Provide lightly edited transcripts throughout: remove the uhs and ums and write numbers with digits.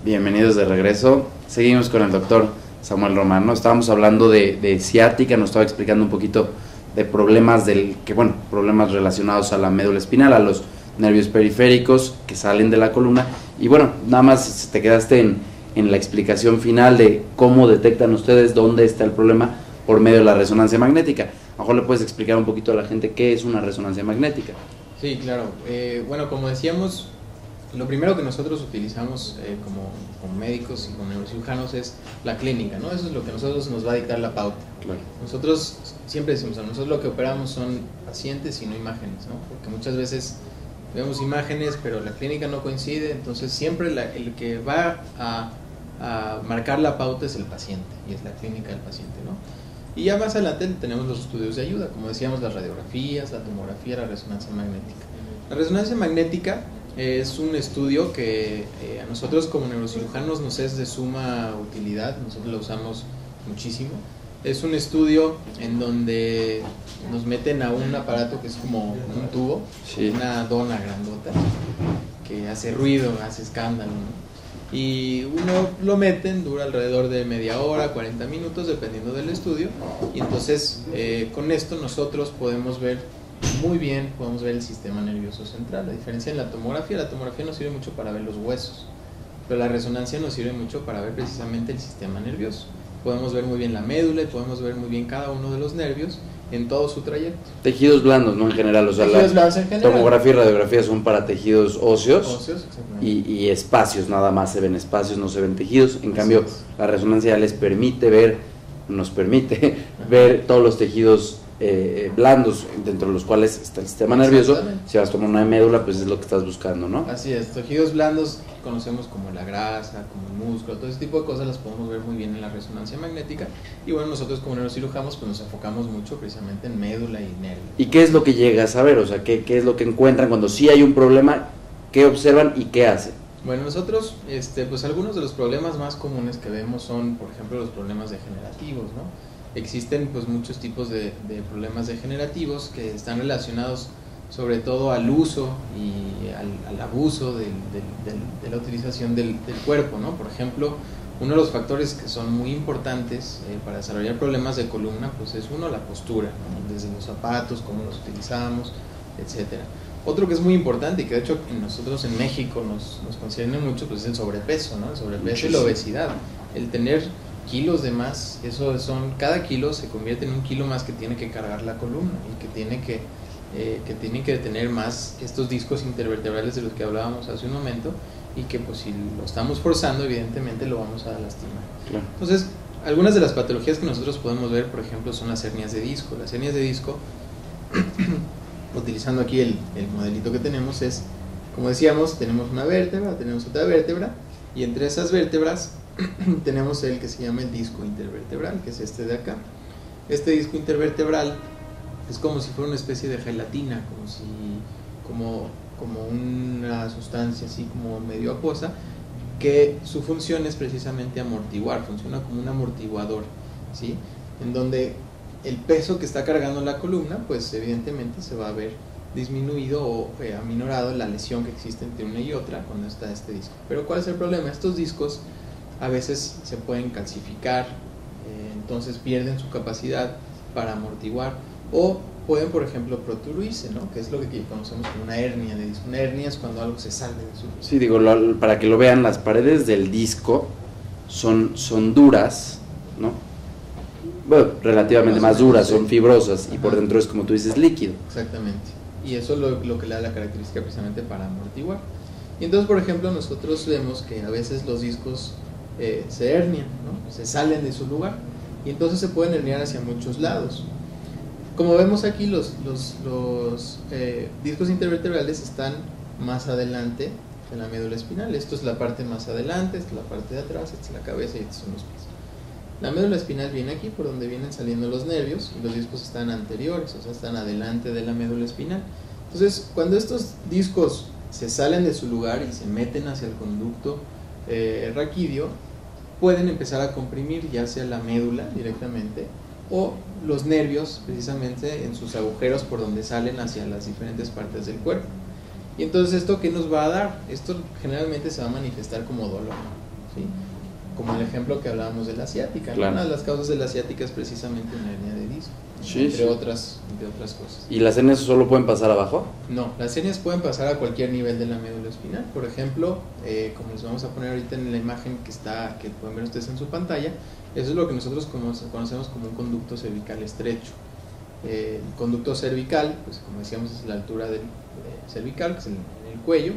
Bienvenidos de regreso. Seguimos con el doctor Samuel Romano. Estábamos hablando de ciática, nos estaba explicando un poquito de problemas problemas relacionados a la médula espinal, a los nervios periféricos que salen de la columna. Y bueno, nada más te quedaste en la explicación final de cómo detectan ustedes dónde está el problema por medio de la resonancia magnética. A lo mejor le puedes explicar un poquito a la gente qué es una resonancia magnética. Sí, claro. Como decíamos, lo primero que nosotros utilizamos como médicos y como neurocirujanos es la clínica, ¿no? Eso es lo que a nosotros nos va a dictar la pauta. Claro. Nosotros siempre decimos, nosotros lo que operamos son pacientes y no imágenes, ¿no? Porque muchas veces vemos imágenes, pero la clínica no coincide, entonces siempre el que va a marcar la pauta es el paciente, y es la clínica del paciente, ¿no? Y ya más adelante tenemos los estudios de ayuda, como decíamos, las radiografías, la tomografía, la resonancia magnética. La resonancia magnética es un estudio que a nosotros como neurocirujanos nos es de suma utilidad, nosotros lo usamos muchísimo. Es un estudio en donde nos meten a un aparato que es como un tubo, sí, una dona grandota, que hace ruido, hace escándalo, ¿no? Y uno lo meten, dura alrededor de media hora, 40 minutos, dependiendo del estudio, y entonces con esto nosotros podemos ver muy bien, podemos ver el sistema nervioso central. La diferencia en la tomografía nos sirve mucho para ver los huesos, pero la resonancia nos sirve mucho para ver precisamente el sistema nervioso. Podemos ver muy bien la médula y podemos ver muy bien cada uno de los nervios en todo su trayecto. Tejidos blandos, ¿no? En general, o sea, tejidos blandos en general. Tomografía y radiografía son para tejidos óseos y espacios, nada más se ven espacios, no se ven tejidos. En cambio, la resonancia les permite ver, nos permite ver todos los tejidos blandos, dentro de los cuales está el sistema nervioso. Si vas a tomar una médula, pues es lo que estás buscando, ¿no? Así es, tejidos blandos conocemos como la grasa, como el músculo, todo ese tipo de cosas las podemos ver muy bien en la resonancia magnética. Y bueno, nosotros como neurocirujanos pues nos enfocamos mucho precisamente en médula y nervio. ¿Y qué es lo que llega a saber? O sea, ¿qué es lo que encuentran cuando sí hay un problema? ¿Qué observan y qué hacen? Bueno, nosotros, pues algunos de los problemas más comunes que vemos son, por ejemplo, los problemas degenerativos, ¿no? Existen pues muchos tipos de problemas degenerativos que están relacionados sobre todo al uso y al abuso de la utilización del cuerpo, ¿no? Por ejemplo, uno de los factores que son muy importantes para desarrollar problemas de columna pues es uno, la postura, ¿no? Desde los zapatos, cómo los utilizamos, etcétera. Otro que es muy importante y que de hecho nosotros en México nos concierne mucho pues es el sobrepeso, ¿no? El sobrepeso y la obesidad. El tener kilos de más, cada kilo se convierte en un kilo más que tiene que cargar la columna y que tiene que tener más estos discos intervertebrales de los que hablábamos hace un momento, y que pues si lo estamos forzando evidentemente lo vamos a lastimar. Claro. Entonces, algunas de las patologías que nosotros podemos ver, por ejemplo, son las hernias de disco. Las hernias de disco, utilizando aquí el modelito que tenemos, es, como decíamos, tenemos una vértebra, tenemos otra vértebra, y entre esas vértebras tenemos el que se llama el disco intervertebral, que es este de acá. Este disco intervertebral es como si fuera una especie de gelatina, como una sustancia así como medio acuosa, que su función es precisamente amortiguar, funciona como un amortiguador, ¿sí? En donde el peso que está cargando la columna, pues evidentemente se va a ver disminuido o aminorado la lesión que existe entre una y otra cuando está este disco. Pero ¿cuál es el problema? Estos discos a veces se pueden calcificar, entonces pierden su capacidad para amortiguar, o pueden, por ejemplo, protruirse, ¿no? Que es lo que conocemos como una hernia de disco. Una hernia es cuando algo se sale de su... Sí, digo, para que lo vean, las paredes del disco son duras, ¿no? Bueno, relativamente más duras, son fibrosas, y por dentro es, como tú dices, líquido. Exactamente, y eso es lo que le da la característica precisamente para amortiguar. Y entonces, por ejemplo, nosotros vemos que a veces los discos se hernian, ¿no? Se salen de su lugar, y entonces se pueden herniar hacia muchos lados. Como vemos aquí, los discos intervertebrales están más adelante de la médula espinal. Esto es la parte más adelante, esta es la parte de atrás, esta es la cabeza y estos son los pies. La médula espinal viene aquí, por donde vienen saliendo los nervios, y los discos están anteriores, o sea, están adelante de la médula espinal. Entonces, cuando estos discos se salen de su lugar y se meten hacia el conducto raquídeo, pueden empezar a comprimir ya sea la médula directamente o los nervios precisamente en sus agujeros por donde salen hacia las diferentes partes del cuerpo. Y entonces, ¿esto qué nos va a dar? Esto generalmente se va a manifestar como dolor. ¿sí? Como el ejemplo que hablábamos de la ciática, claro. Una de las causas de la ciática es precisamente una hernia de disco, sí, entre sí. otras cosas. ¿Y las hernias solo pueden pasar abajo? No, las hernias pueden pasar a cualquier nivel de la médula espinal. Por ejemplo, como les vamos a poner ahorita en la imagen que pueden ver ustedes en su pantalla, eso es lo que nosotros conocemos como un conducto cervical estrecho. El conducto cervical, pues como decíamos, es la altura del cervical, que es el cuello,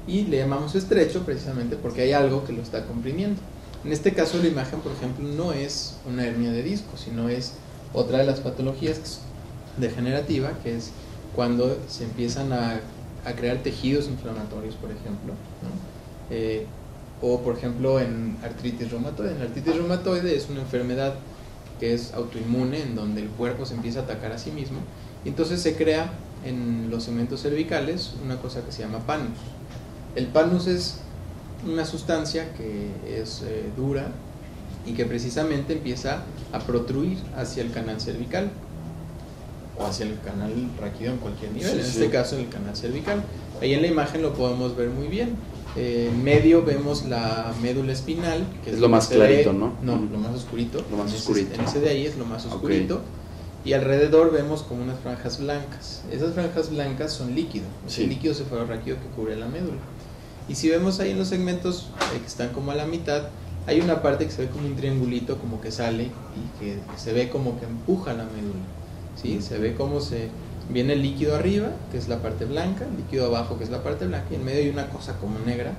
y le llamamos estrecho precisamente porque hay algo que lo está comprimiendo. En este caso la imagen, por ejemplo, no es una hernia de disco, sino es otra de las patologías que es degenerativa, que es cuando se empiezan a crear tejidos inflamatorios, por ejemplo, ¿no? O por ejemplo en artritis reumatoide. La artritis reumatoide es una enfermedad que es autoinmune, en donde el cuerpo se empieza a atacar a sí mismo, y entonces se crea en los segmentos cervicales una cosa que se llama panus. El panus es una sustancia que es dura y que precisamente empieza a protruir hacia el canal cervical o hacia el canal raquídeo en cualquier nivel, sí, en este caso el canal cervical. Ahí en la imagen lo podemos ver muy bien. En medio vemos la médula espinal, que es lo más clarito, ve, ¿no? No, lo más oscurito. Lo más oscurito. En ese de ahí es lo más oscurito. Okay. Y alrededor vemos como unas franjas blancas. Esas franjas blancas son líquido. El líquido cefalorraquídeo que cubre la médula. Y si vemos ahí en los segmentos que están como a la mitad, hay una parte que se ve como un triangulito, como que sale y que se ve como que empuja la médula, ¿sí? Se ve como viene el líquido arriba, que es la parte blanca, el líquido abajo, que es la parte blanca, y en medio hay una cosa como negra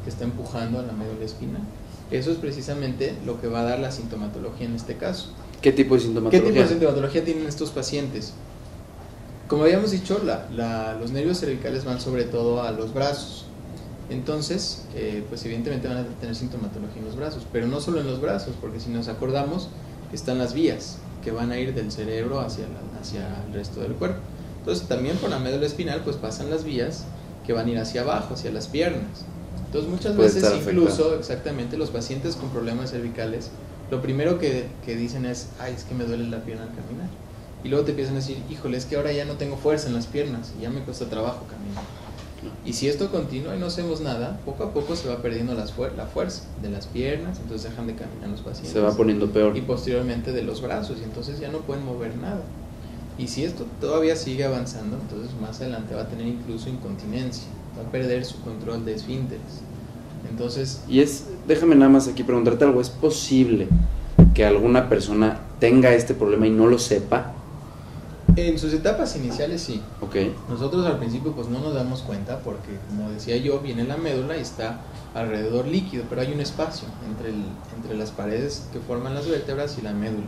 que está empujando a la médula espinal. Eso es precisamente lo que va a dar la sintomatología en este caso. ¿Qué tipo de sintomatología? ¿Qué tipo de sintomatología tienen estos pacientes? Como habíamos dicho, los nervios cervicales van sobre todo a los brazos. Entonces, pues evidentemente van a tener sintomatología en los brazos, pero no solo en los brazos, porque si nos acordamos, están las vías que van a ir del cerebro hacia el resto del cuerpo. Entonces, también por la médula espinal, pues pasan las vías que van a ir hacia abajo, hacia las piernas. Entonces, muchas veces incluso, exactamente, los pacientes con problemas cervicales, lo primero que dicen es, ay, es que me duele la pierna al caminar. Y luego te empiezan a decir, híjole, es que ahora ya no tengo fuerza en las piernas y ya me cuesta trabajo caminar. Y si esto continúa y no hacemos nada, poco a poco se va perdiendo la fuerza de las piernas, entonces dejan de caminar los pacientes. Se va poniendo peor. Y posteriormente de los brazos, y entonces ya no pueden mover nada. Y si esto todavía sigue avanzando, entonces más adelante va a tener incluso incontinencia, va a perder su control de esfínteres. Entonces... déjame nada más aquí preguntarte algo, ¿es posible que alguna persona tenga este problema y no lo sepa? En sus etapas iniciales sí. Okay. Nosotros al principio pues no nos damos cuenta porque, como decía yo, viene la médula y está alrededor líquido, pero hay un espacio entre las paredes que forman las vértebras y la médula.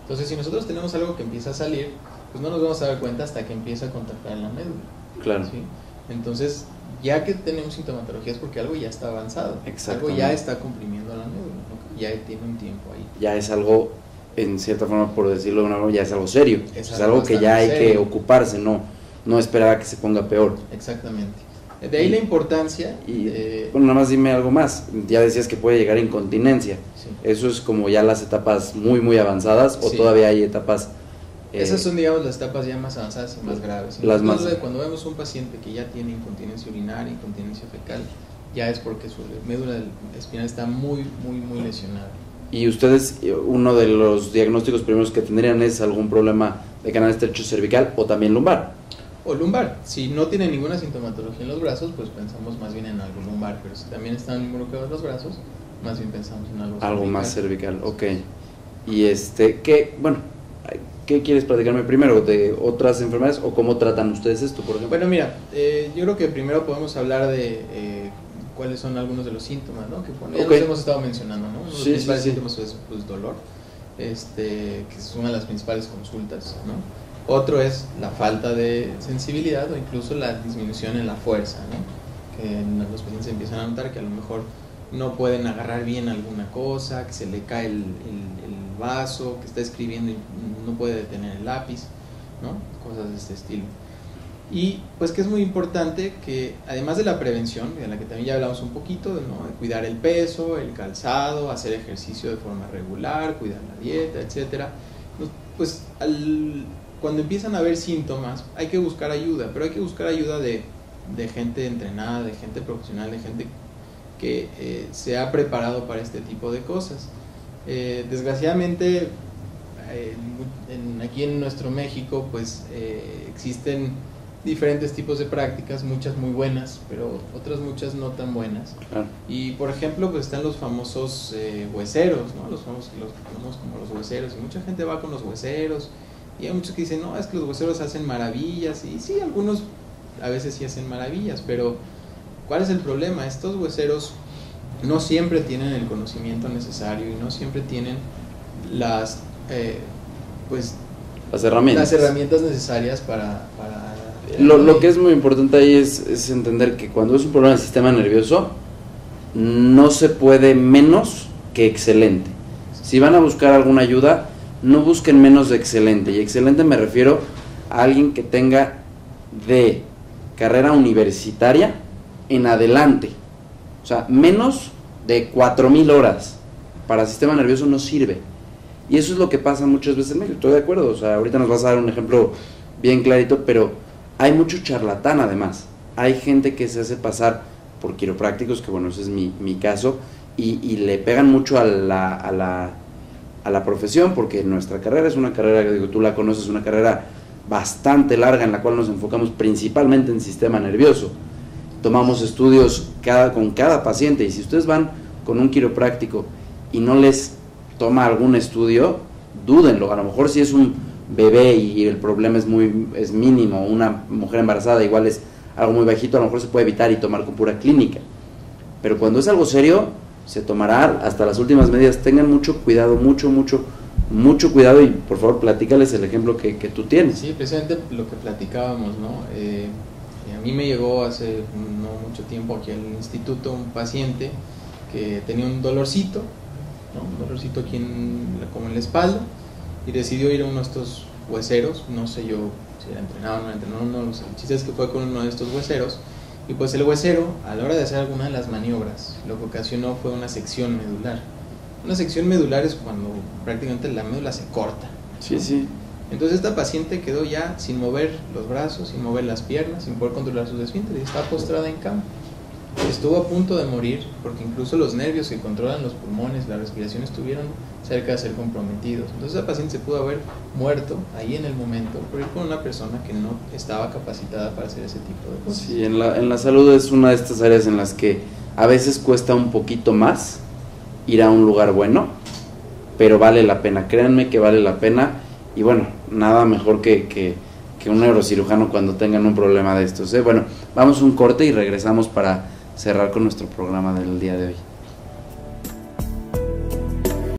Entonces, si nosotros tenemos algo que empieza a salir, pues no nos vamos a dar cuenta hasta que empieza a contactar la médula. Claro. ¿Sí? Entonces, ya que tenemos sintomatología es porque algo ya está avanzado, algo ya está comprimiendo a la médula, ¿no? Ya tiene un tiempo ahí. Ya es algo, en cierta forma, por decirlo de una forma, ya es algo serio. Es algo que ya hay serio. que ocuparse, no esperar a que se ponga peor. Exactamente. De ahí la importancia. Bueno, nada más dime algo más. Ya decías que puede llegar a incontinencia. Sí. ¿Eso es como ya las etapas muy, muy avanzadas o todavía hay etapas? Esas son, digamos, las etapas ya más avanzadas y más graves. Cuando vemos un paciente que ya tiene incontinencia urinaria, incontinencia fecal, ya es porque su médula espinal está muy, muy, muy lesionada. Y ustedes, uno de los diagnósticos primeros que tendrían es algún problema de canal estrecho cervical o también lumbar. O lumbar. Si no tiene ninguna sintomatología en los brazos, pues pensamos más bien en algo lumbar, pero si también están involucrados los brazos, más bien pensamos en algo cervical. Más cervical, ok. Y ¿qué quieres platicarme primero? ¿De otras enfermedades o cómo tratan ustedes esto, por ejemplo? Bueno, mira, yo creo que primero podemos hablar de cuáles son algunos de los síntomas, ¿no? Que ya los hemos estado mencionando, ¿no? Los principales síntomas es pues, dolor, que es una de las principales consultas, ¿no? Otro es la falta de sensibilidad o incluso la disminución en la fuerza, ¿no? Que los pacientes empiezan a notar que a lo mejor no pueden agarrar bien alguna cosa, que se le cae el vaso, que está escribiendo y no puede detener el lápiz, ¿no? Cosas de este estilo. Y pues que es muy importante que además de la prevención, de la que también ya hablamos un poquito, ¿no? De cuidar el peso, el calzado, hacer ejercicio de forma regular, cuidar la dieta, etcétera, pues cuando empiezan a haber síntomas hay que buscar ayuda, pero hay que buscar ayuda de gente entrenada, de gente profesional, de gente que se ha preparado para este tipo de cosas. Desgraciadamente, aquí en nuestro México, pues existen diferentes tipos de prácticas, muchas muy buenas, pero otras muchas no tan buenas. Claro. Y por ejemplo, pues están los famosos hueseros, ¿no? Los famosos, los conocemos como los hueseros, y mucha gente va con los hueseros, y hay muchos que dicen, no, es que los hueseros hacen maravillas, y sí, algunos a veces sí hacen maravillas, pero ¿cuál es el problema? Estos hueseros no siempre tienen el conocimiento necesario y no siempre tienen las herramientas necesarias para lo que es muy importante ahí es entender que cuando es un problema del sistema nervioso no se puede menos que excelente. Si van a buscar alguna ayuda, no busquen menos de excelente, y excelente me refiero a alguien que tenga de carrera universitaria en adelante. O sea, menos de 4000 horas para el sistema nervioso no sirve. Y eso es lo que pasa muchas veces en México. Estoy de acuerdo, o sea, ahorita nos vas a dar un ejemplo bien clarito, pero hay mucho charlatán además. Hay gente que se hace pasar por quiroprácticos, que bueno, ese es mi caso, y le pegan mucho a la profesión, porque nuestra carrera es una carrera, digo, tú la conoces, una carrera bastante larga en la cual nos enfocamos principalmente en sistema nervioso. Tomamos estudios con cada paciente, y si ustedes van con un quiropráctico y no les toma algún estudio, dúdenlo. A lo mejor si es un bebé y el problema es mínimo, una mujer embarazada igual es algo muy bajito, a lo mejor se puede evitar y tomar con pura clínica. Pero cuando es algo serio, se tomará hasta las últimas medidas. Tengan mucho cuidado, mucho cuidado, y por favor platícales el ejemplo que tú tienes. Sí, precisamente lo que platicábamos, ¿no? A mí me llegó hace no mucho tiempo aquí al instituto un paciente que tenía un dolorcito, ¿no? Un dolorcito aquí como en la espalda, y decidió ir a uno de estos hueseros. No sé yo si era entrenado o no entrenado, no lo sé. El chiste es que fue con uno de estos hueseros, y pues el huesero, a la hora de hacer alguna de las maniobras, lo que ocasionó fue una sección medular. Una sección medular es cuando prácticamente la médula se corta, ¿no? Sí, sí. Entonces esta paciente quedó ya sin mover los brazos, sin mover las piernas, sin poder controlar sus esfínteres, y estaba postrada en cama. Estuvo a punto de morir, porque incluso los nervios que controlan los pulmones, la respiración, estuvieron cerca de ser comprometidos. Entonces esa paciente se pudo haber muerto ahí en el momento por ir con una persona que no estaba capacitada para hacer ese tipo de cosas. Sí, en la salud es una de estas áreas en las que a veces cuesta un poquito más ir a un lugar bueno, pero vale la pena, créanme que vale la pena. Y bueno, nada mejor que un neurocirujano cuando tengan un problema de estos, ¿eh? Bueno, vamos a un corte y regresamos para cerrar con nuestro programa del día de hoy.